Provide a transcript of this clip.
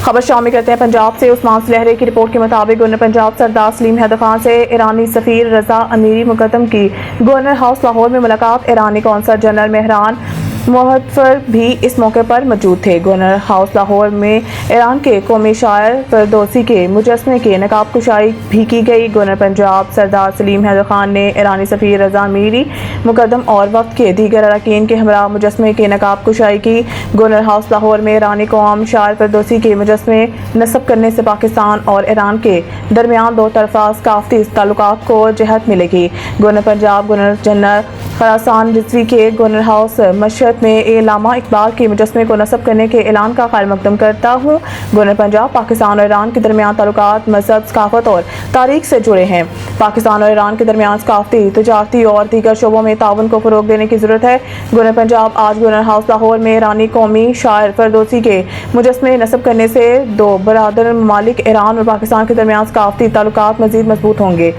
خبر شامل کرتے ہیں پنجاب سے۔ عثمان سلیحری کی رپورٹ کے مطابق گورنر پنجاب سردار سلیم حیدر خان سے ایرانی سفیر رضا امیری مقدم کی گورنر ہاؤس لاہور میں ملاقات۔ ایرانی قونصل جنرل مہران محتفر بھی اس موقع پر موجود تھے۔ گورنر ہاؤس لاہور میں ایران کے قومی شاعر فردوسی کے مجسمے کی نقاب کشائی بھی کی گئی۔ گورنر پنجاب سردار سلیم حیدر خان نے ایرانی سفیر رضا امیری مقدم اور وفد کے دیگر اراکین کے ہمراہ مجسمے کی نقاب کشائی کی۔ گورنر ہاؤس لاہور میں ایرانی قوم شاعر فردوسی کے مجسمے نصب کرنے سے پاکستان اور ایران کے درمیان دو طرفہ ثقافتی تعلقات کو جہت ملے گی۔ گورنر پنجاب گورنر جنرل خراسان رضوی کے گورنر ہاؤس مشہد میں علامہ اقبال کے مجسمے کو نصب کرنے کے اعلان کا خیر مقدم کرتا ہوں۔ گورنر پنجاب پاکستان اور ایران کے درمیان تعلقات مذہب، ثقافت اور تاریخ سے جڑے ہیں۔ پاکستان اور ایران کے درمیان ثقافتی، تجارتی اور دیگر شعبوں میں تعاون کو فروغ دینے کی ضرورت ہے۔ گورنر پنجاب آج گورنر ہاؤس لاہور میں ایرانی قومی شاعر فردوسی کے مجسمے نصب کرنے سے دو برادر ممالک ایران اور پاکستان کے درمیان ثقافتی تعلقات مزید مضبوط ہوں گے۔